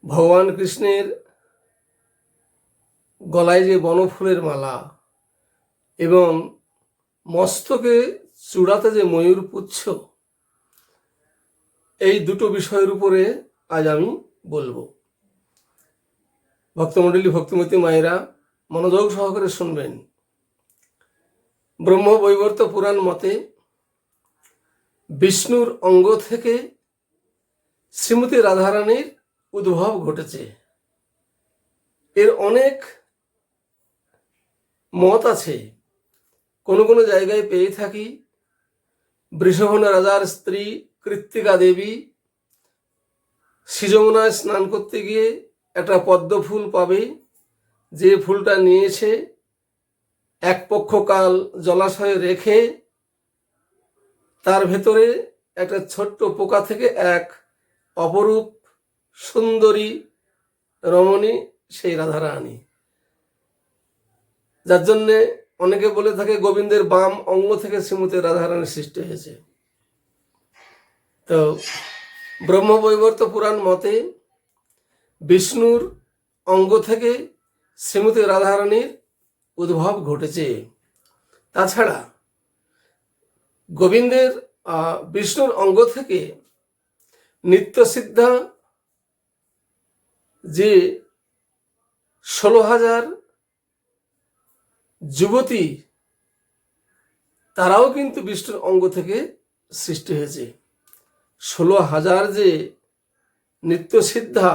ভগবান কৃষ্ণের গলায় যে বনফুলের মালা এবং মস্তকে চূড়াতে যে ময়ূর পুচ্ছ, এই দুটো বিষয়ের উপরে আজ আমি বলবো। ভক্তমণ্ডলী, ভক্তিমতী মায়েরা মনোযোগ সহকারে শুনবেন। ব্রহ্মবৈবর্ত পুরাণ মতে বিষ্ণুর অঙ্গ থেকে শ্রীমতী রাধারানীর উদ্ভব ঘটেছে। এর অনেক মত আছে। কোনো কোনো জায়গায় পেয়ে থাকি বৃষভন রাজার স্ত্রী কৃত্তিকা দেবী শ্রীযমুনায় স্নান করতে গিয়ে একটা পদ্ম ফুল পাবে, যে ফুলটা নিয়েছে এক পক্ষকাল জলাশয়ে রেখে তার ভেতরে একটা ছোট্ট পোকা থেকে এক অপরূপ সুন্দরী রমণী সেই রাধারানী, যার জন্যে অনেকে বলে থাকে গোবিন্দের বাম অঙ্গ থেকে শ্রীমতী রাধারানীর সৃষ্টি হয়েছে। তো ব্রহ্মবৈবর্ত পুরাণ মতে বিষ্ণুর অঙ্গ থেকে শ্রীমতী রাধারানীর উদ্ভব ঘটেছে। তাছাড়া গোবিন্দের বিষ্ণুর অঙ্গ থেকে নিত্যসিদ্ধা যে 16,000 যুবতী, তারাও কিন্তু বিষ্ণুর অঙ্গ থেকে সৃষ্টি হয়েছে। 16,000 যে নিত্যসিদ্ধা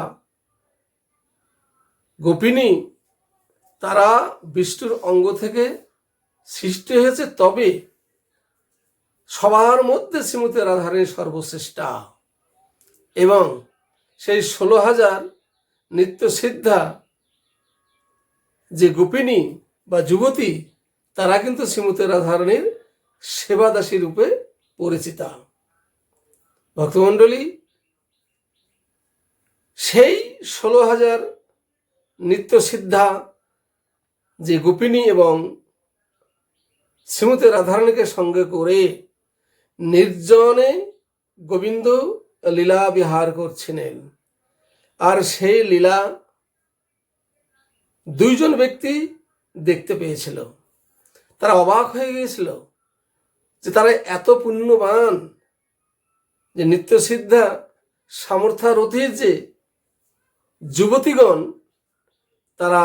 গোপিনী, তারা বিষ্ণুর অঙ্গ থেকে সৃষ্টি হয়েছে। তবে সবার মধ্যে শ্রীমতী রাধারানী সর্বশ্রেষ্ঠা, এবং সেই 16,000 নিত্যসিদ্ধা যে গোপিনী বা যুবতী, তারা কিন্তু শ্রীমতী রাধারানীর সেবাদাসী রূপে পরিচিতা। ভক্তমণ্ডলী, সেই 16,000 নিত্যসিদ্ধা যে গোপিনী এবং শ্রীমতী রাধারানীকে সঙ্গে করে নির্জনে গোবিন্দ লীলা বিহার করছিলেন। আর সেই লীলা দুইজন ব্যক্তি দেখতে পেয়েছিল। তারা অবাক হয়ে গিয়েছিল যে তারা এত পুণ্যবান, যে নিত্যসিদ্ধা সামর্থ্যারথীর যে যুবতীগণ, তারা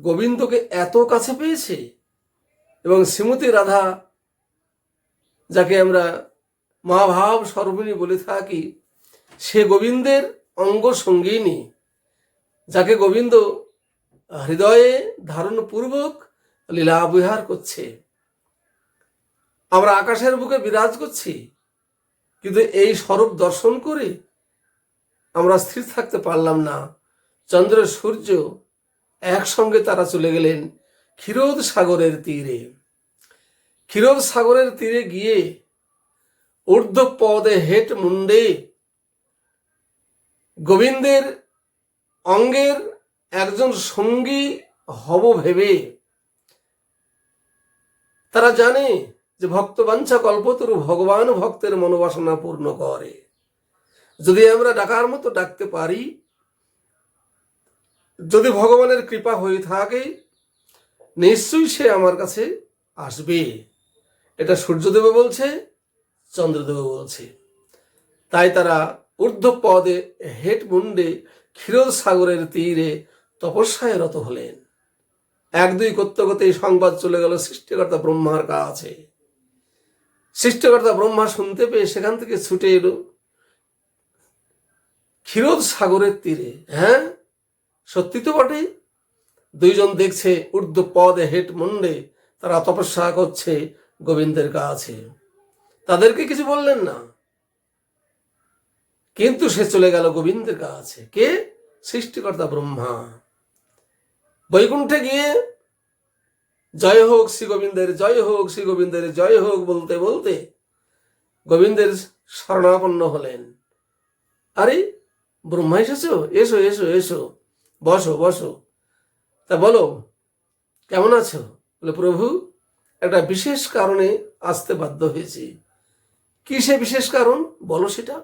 গোবিন্দকে এত কাছে পেয়েছে। এবং শ্রীমতী রাধা, যাকে আমরা মহাভাব সর্বিনী বলে থাকি, সে গোবিন্দের অঙ্গ সঙ্গিনী, যাকে গোবিন্দ হৃদয়ে ধারণপূর্বক লীলা বিহার করছে। আমরা আকাশের বুকে বিরাজ করছি, কিন্তু এই স্বরূপ দর্শন করে আমরা স্থির থাকতে পারলাম না। চন্দ্র সূর্য একসঙ্গে তারা চলে গেলেন ক্ষীরোদ সাগরের তীরে। ক্ষীরোদ সাগরের তীরে গিয়ে ঊর্ধ্বপদে হেট মুন্ডে গোবিন্দের অঙ্গের একজন সঙ্গী হব ভেবে, তারা জানে যে ভক্তবাঞ্ছা কল্পতরু ভগবান ভক্তের মনোবাসনা পূর্ণ করে। যদি আমরা ডাকার মতো ডাকতে পারি, যদি ভগবানের কৃপা হয়ে থাকে, নিশ্চয়ই সে আমার কাছে আসবে। এটা সূর্যদেব বলছে, চন্দ্রদেব বলছে। তাই তারা ঊর্ধ্বপদে হেট মুন্ডে ক্ষীরোদ সাগরের তীরে তপস্যায় রত হলেন। 1-2 করতে করতে এই সংবাদ চলে গেল সৃষ্টিকর্তা ব্রহ্মার কাছে। সৃষ্টিকর্তা ব্রহ্মা শুনতে পেয়ে সেখান থেকে ছুটে এলো ক্ষীরোদ সাগরের তীরে। হ্যাঁ, সত্যি তো বটে। দুইজন দেখছে ঊর্ধ্বপদে হেট মুন্ডে তারা তপস্যা করছে গোবিন্দের কাছে। তাদেরকে কিছু বললেন না, কিন্তু সে চলে গেল গোবিন্দের কাছে। কে? সৃষ্টিকর্তা ব্রহ্মা। বৈকুণ্ঠে গিয়ে জয় হোক শ্রী গোবিন্দের, জয় হোক শ্রী গোবিন্দের, জয় হোক বলতে বলতে গোবিন্দের শরণাপন্ন হলেন। আরে ব্রহ্মা এসেছো, এসো এসো এসো, বসো বসো। তা বলো কেমন আছো? বলে, প্রভু, একটা বিশেষ কারণে আসতে বাধ্য হয়েছি। কি সে বিশেষ কারণ? বলো সেটা।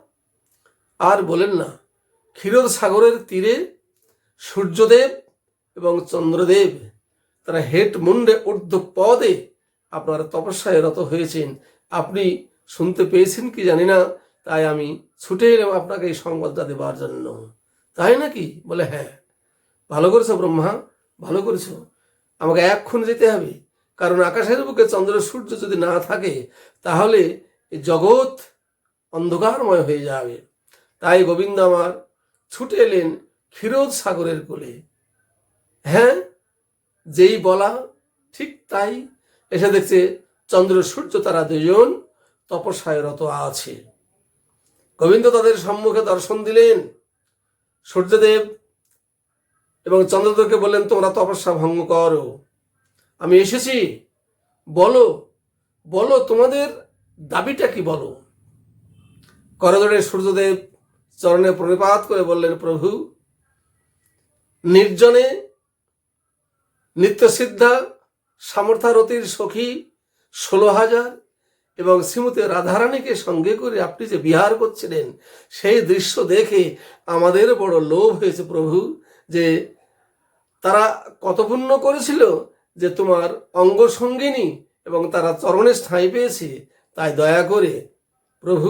আর বলেন না, ক্ষীরোদ সাগরের তীরে সূর্যদেব এবং চন্দ্রদেব তারা হেট মুন্ডে ঊর্ধ্ব পদে আপনার তপস্যায় রত হয়েছেন। আপনি শুনতে পেয়েছেন কি জানি না, তাই আমি ছুটে এলাম আপনাকে এই সংবাদটা দেবার জন্য। তাই নাকি? বলে হ্যাঁ, ভালো করেছো ব্রহ্মা, ভালো করেছো। আমাকে এক্ষণ যেতে হবে, কারণ আকাশের বুকে চন্দ্র সূর্য যদি না থাকে তাহলে এই জগৎ অন্ধকারময় হয়ে যাবে। তাই গোবিন্দ আমার ছুটে এলেন ক্ষীরোদ সাগরের কোলে। হ্যাঁ, যেই বলা ঠিক তাই, এসে দেখছে চন্দ্র সূর্য তারা দুজন তপস্যায় রত আছে। গোবিন্দ তাদের সম্মুখে দর্শন দিলেন। সূর্যদেব এবং চন্দ্রদেবকে বললেন, তোমরা তপস্যা ভঙ্গ করো, আমি এসেছি, বলো বলো তোমাদের দাবিটা কি বলো। করজোড়ে সূর্যদেব চরণে প্রণিপাত করে বললেন, প্রভু, নির্জনে নিত্যসিদ্ধা সামর্থারতির সখী 16,000 এবং শ্রীমতী রাধারানীকে সঙ্গে করে আপনি যে বিহার করছিলেন, সেই দৃশ্য দেখে আমাদের বড় লোভ হয়েছে প্রভু, যে তারা কত পুণ্য করেছিল যে তোমার অঙ্গ সঙ্গিনী এবং তারা চরণে ঠাঁই পেয়েছে। তাই দয়া করে প্রভু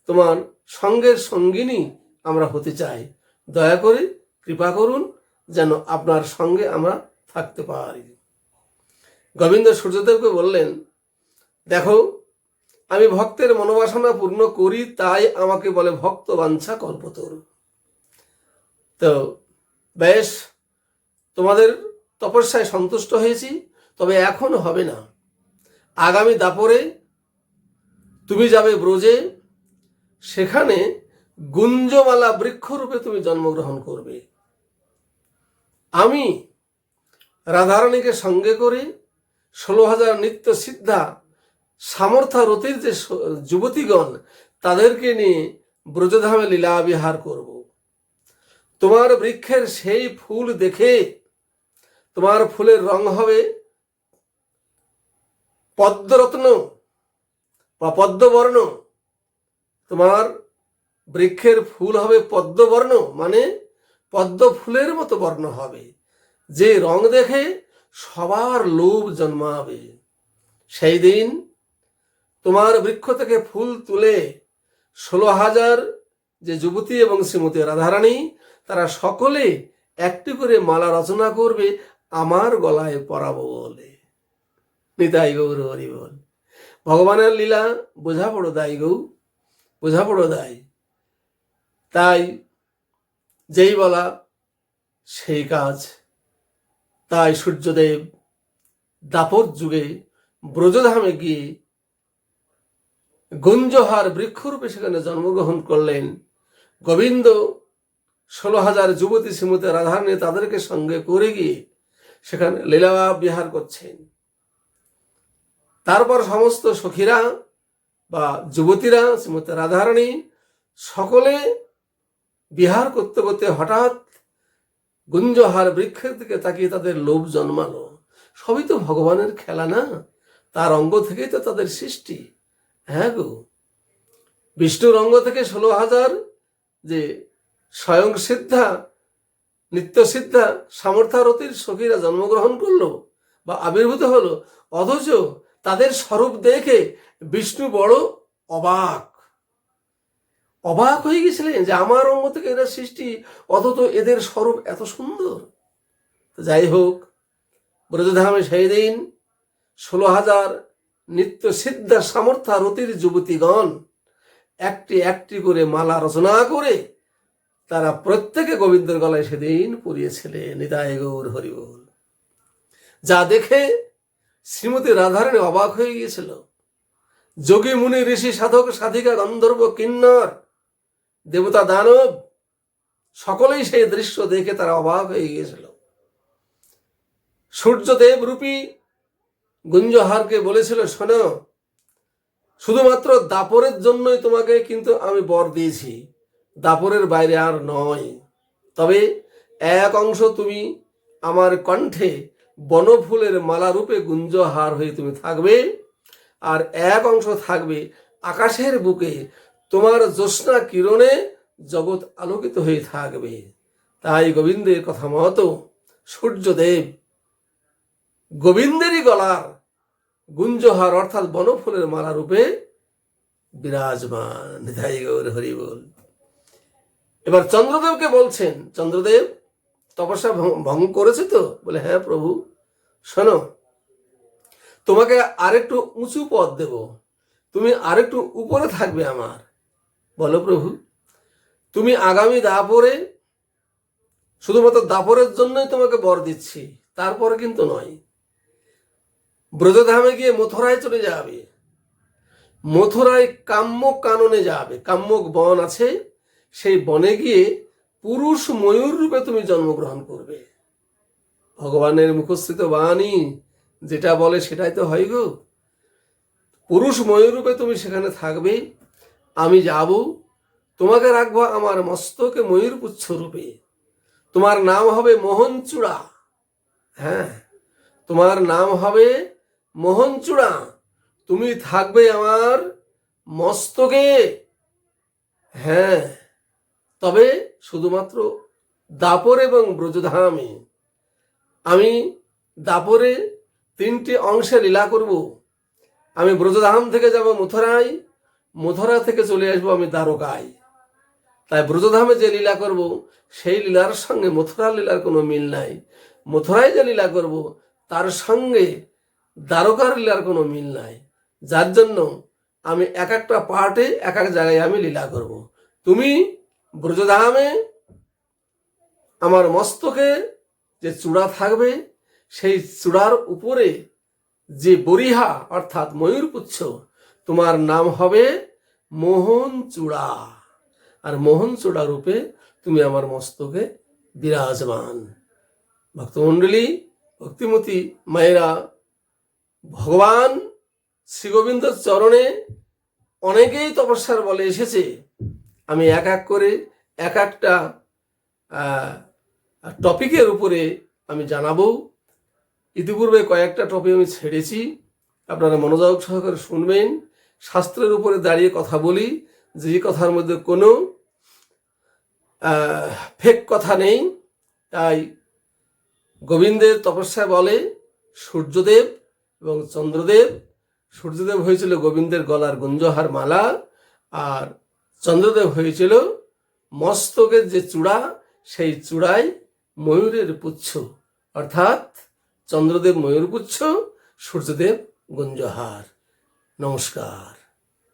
তোমার সঙ্গের সঙ্গিনী আমরা হতে চাই, দয়া করে কৃপা করুন যেন আপনার সঙ্গে আমরা থাকতে পারি। গোবিন্দ সূর্যদেবকে বললেন, দেখো, আমি ভক্তের মনোবাসনা পূর্ণ করি, তাই আমাকে বলে ভক্ত বাঞ্ছা কল্পতরু। তো বেশ, তোমাদের তপস্যায় সন্তুষ্ট হয়েছি, তবে এখন হবে না। আগামী দাপরে তুমি যাবে ব্রজে, সেখানে গুঞ্জমালা বৃক্ষরূপে তুমি জন্মগ্রহণ করবে। আমি রাধারানীকে সঙ্গে করে 16,000 নিত্য সিদ্ধা সামর্থারতির যে যুবতীগণ, তাদেরকে নিয়ে ব্রজধামে লীলা বিহার করব। তোমার বৃক্ষের সেই ফুল দেখে তোমার ফুলের রং হবে পদ্মরত্ন বা পদ্মবর্ণ। তোমার বৃক্ষের ফুল হবে পদ্মবর্ণ, মানে পদ্ম ফুলের মতো বর্ণ হবে, যে রং দেখে সবার লোভ জন্মাবে। সেই দিন তোমার বৃক্ষ থেকে ফুল তুলে 16,000 যে যুবতী এবং শ্রীমতী রাধারানী, তারা সকলে একটি করে মালা রচনা করবে আমার গলায় পরাবো বলে। নিতাই গৌর হরি বল। ভগবানের লীলা বোঝা পড়ো দায় গৌ, বোঝা পড়ো দায়। তাই যেই বলা সেই কাজ। তাই সূর্যদেব দাপর যুগে ব্রজধামে গিয়ে গুঞ্জহার বৃক্ষরূপে সেখানে জন্মগ্রহণ করলেন। গোবিন্দ 16,000 যুবতী শ্রীমতী রাধারানী তাদেরকে সঙ্গে করে গিয়ে সেখানে লীলা বিহার করছেন। তারপর সমস্ত সখীরা বা যুবতীরা শ্রীমতী রাধারানী সকলে বিহার করতে করতে হঠাৎ গুঞ্জহার বৃক্ষের দিকে তাকিয়ে তাদের লোভ জন্মালো। সবই তো ভগবানের খেলা না, তার অঙ্গ থেকেই তো তাদের সৃষ্টি। হ্যাঁ গো, বিষ্ণুর অঙ্গ থেকে 16,000 যে স্বয়ং সিদ্ধা নিত্য সিদ্ধা সামর্থারতির সখীরা জন্মগ্রহণ করলো বা আবির্ভূত হলো, অথচ তাদের স্বরূপ দেখে বিষ্ণু বড় অবাক অবাক হয়ে গেছিলেন যে আমার অঙ্গ থেকে এরা সৃষ্টি, অথচ এদের স্বরূপ এত সুন্দর। যাই হোক, ব্রজধামে সেই দিন 16,000 নিত্য সিদ্ধা সামর্থারতির যুবতীগণ একটি একটি করে মালা রচনা করে তারা প্রত্যেকে গোবিন্দের গলায় সেদিন পরিয়েছিলেন। নিতাই গৌর হরি বল। যা দেখে শ্রীমতী রাধারানী অবাক হয়ে গিয়েছিল। যোগী মুনি ঋষি সাধক সাধিকা গন্ধর্ব কিন্নর দেবতা দানব সকলেই সেই দৃশ্য দেখে তারা অবাক হয়ে গিয়েছিল। সূর্যদেব রূপী গুঞ্জহারকে বলেছিল, শোনো, শুধুমাত্র দাপরের জন্যই তোমাকে কিন্তু আমি বর দিয়েছি, দাপরের বাইরে আর নয়। তবে এক অংশ তুমি আমার কণ্ঠে বনফুলের মালা রূপে গুঞ্জহার হয়ে তুমি থাকবে, আর এক অংশ থাকবে আকাশের বুকে তোমার জ্যোৎস্না কিরণে জগৎ আলোকিত হয়ে থাকবে। তাই গোবিন্দের কথা মতো সূর্যদেব গোবিন্দেরই গলার গুঞ্জহার অর্থাৎ বনফুলের মালা রূপে বিরাজমান। নিতাই গৌর হরি বল। এবার চন্দ্রদেবকে বলছেন, চন্দ্রদেব তপস্যা ভঙ্গ করেছে তো? বলে হ্যাঁ প্রভু। শোনো, তোমাকে আরেকটু উঁচু পদ দেব, তুমি আরেকটু উপরে থাকবে আমার। বলো প্রভু। তুমি আগামী দাপরে, শুধুমাত্র দাপরের জন্যই তোমাকে বর দিচ্ছি, তারপরে কিন্তু নয়। ব্রজধামে গিয়ে মথুরায় চলে যাবে, মথুরায় কাম্যক কাননে যাবে, কাম্যক বন আছে, সেই বনে গিয়ে পুরুষ ময়ূর রূপে তুমি জন্মগ্রহণ করবে। ভগবানের মুখস্থিত বাণী যেটা বলে সেটাই তো হয় গো। পুরুষ ময়ূর রূপে তুমি সেখানে থাকবে, আমি যাব, তোমাকে রাখবো আমার মস্তকে ময়ূর পুচ্ছ রূপে। তোমার নাম হবে মোহনচূড়া। হ্যাঁ, তোমার নাম হবে মোহনচূড়া। তুমি থাকবে আমার মস্তকে। হ্যাঁ, তবে শুধুমাত্র দাপর এবং ব্রজধামে। আমি দাপরে 3টে অংশে লীলা করব। আমি ব্রজধাম থেকে যাব মথুরায়, মথুরা থেকে চলে আসবো আমি দ্বারকায়। তাই ব্রজধামে যে লীলা করব সেই লীলার সঙ্গে মথুরা লীলার কোনো মিল নাই। মথুরায় যে লীলা করব তার সঙ্গে দ্বারকার লীলার কোনো মিল নাই। যার জন্য আমি এক একটা পার্টে এক এক জায়গায় আমি লীলা করব। তুমি ব্রজধামে আমার মস্তকে যে চূড়া থাকবে, সেই চূড়ার উপরে যে বরিহা অর্থাৎ ময়ূরপুচ্ছ, তোমার নাম হবে মোহনচূড়া। আর মোহনচূড়া রূপে তুমি আমার মস্তকে বিরাজমান। ভক্তমণ্ডলী, ভক্তিমতী মায়েরা, ভগবান শ্রীগোবিন্দর চরণে অনেকেই তপস্যার বলে এসেছে। আমি এক এক করে এক একটা টপিকের উপরে আমি জানাবো। ইতিপূর্বে কয়েকটা টপিক আমি ছেড়েছি, আপনারা মনোযোগ সহকারে শুনবেন। শাস্ত্রের উপরে দাঁড়িয়ে কথা বলি, যে কথার মধ্যে কোনো ফেক কথা নেই। তাই গোবিন্দের তপস্যা বলে সূর্যদেব এবং চন্দ্রদেব। সূর্যদেব হয়েছিল গোবিন্দের গলার গুঞ্জহার মালা, আর চন্দ্রদেব হয়েছিল মস্তকের যে চূড়া, সেই চূড়ায় ময়ূরের পুচ্ছ, অর্থাৎ চন্দ্রদেব ময়ূর পুচ্ছ, সূর্যদেব গুঞ্জহার। নমস্কার।